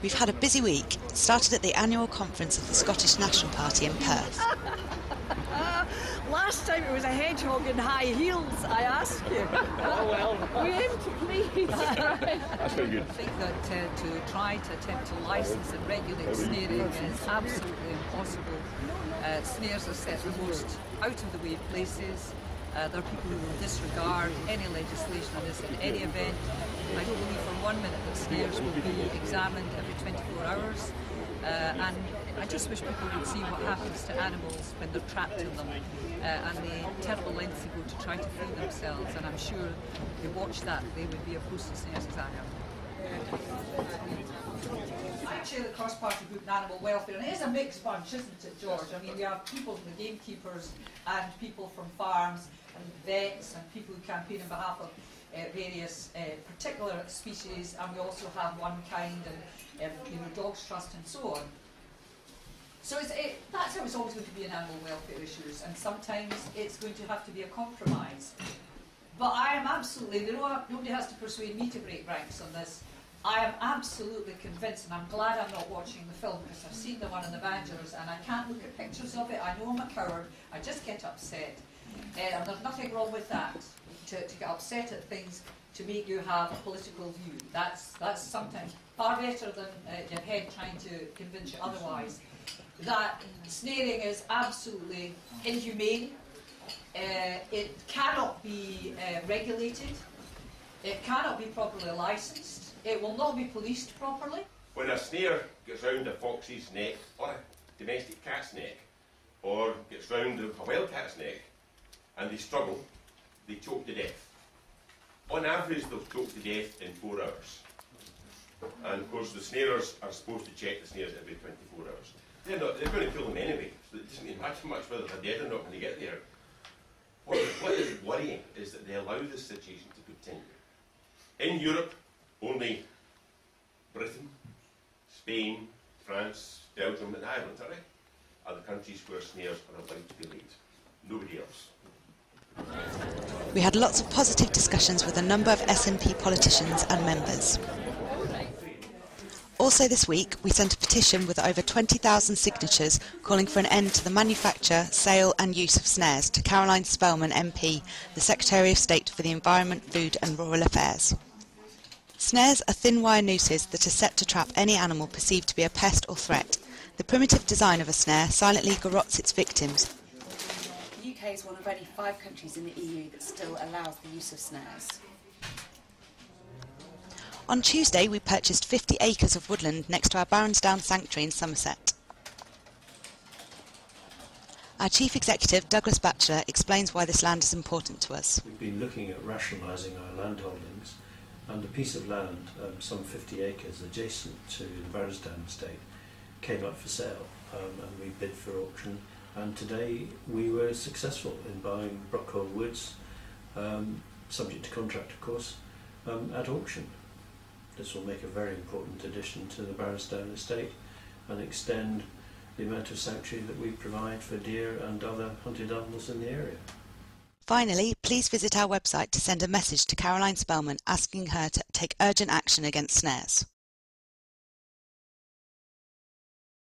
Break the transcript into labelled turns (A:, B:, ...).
A: We've had a busy week, started at the annual conference of the Scottish National Party in Perth.
B: Last time it was a hedgehog in high heels, I asked you. Oh well. We aim to please.
C: That's very good.
B: I think that to try to attempt to license and regulate snaring is absolutely impossible. Snares are set the most out-of-the-way places. There are people who will disregard any legislation on this in any event. I don't believe for 1 minute that snares will be examined every 24 hours. And I just wish people would see what happens to animals when they're trapped in them and the terrible lengths they go to try to free themselves. And I'm sure if they watch that, they would be opposed to snares as I am. I chair the cross-party group in animal welfare, and it is a mixed bunch, isn't it, George? I mean, we have people from the gamekeepers and people from farms and vets and people who campaign on behalf of various particular species, and we also have one kind and Dogs Trust and so on. So that's how it's always going to be in animal welfare issues, and sometimes it's going to have to be a compromise. But I am absolutely, nobody has to persuade me to break ranks on this. I am absolutely convinced, and I'm glad I'm not watching the film because I've seen the one in the Badgers and I can't look at pictures of it. I know I'm a coward, I just get upset. And there's nothing wrong with that, to get upset at things to make you have a political view. That's sometimes far better than your head trying to convince you otherwise. That snaring is absolutely inhumane. It cannot be regulated. It cannot be properly licensed. It will not be policed properly.
C: When a snare gets round a fox's neck, or a domestic cat's neck, or gets round a wild cat's neck, and they struggle, they choke to death. On average, they'll choke to death in 4 hours. And of course, the snarers are supposed to check the snares every 24 hours. They're going to kill them anyway, so it doesn't matter much whether they're dead or not when they get there. What is worrying is that they allow this situation to continue. In Europe, only Britain, Spain, France, Belgium and Ireland are the countries where snares are allowed to be laid. Nobody else.
A: We had lots of positive discussions with a number of SNP politicians and members. Also this week, we sent a petition with over 20,000 signatures calling for an end to the manufacture, sale and use of snares to Caroline Spelman MP, the Secretary of State for the Environment, Food and Rural Affairs. Snares are thin wire nooses that are set to trap any animal perceived to be a pest or threat. The primitive design of a snare silently garrots its victims.
D: The UK is one of only 5 countries in the EU that still allows the use of snares.
A: On Tuesday, we purchased 50 acres of woodland next to our Baronsdown Sanctuary in Somerset. Our Chief Executive, Douglas Batchelor, explains why this land is important to us.
E: We've been looking at rationalising our land holdings, and a piece of land, some 50 acres adjacent to the Baronsdown estate, came up for sale, and we bid for auction, and today we were successful in buying Brockhole Woods, subject to contract of course, at auction. This will make a very important addition to the Baronsdown estate and extend the amount of sanctuary that we provide for deer and other hunted animals in the area.
A: Finally, please visit our website to send a message to Caroline Spelman asking her to take urgent action against snares.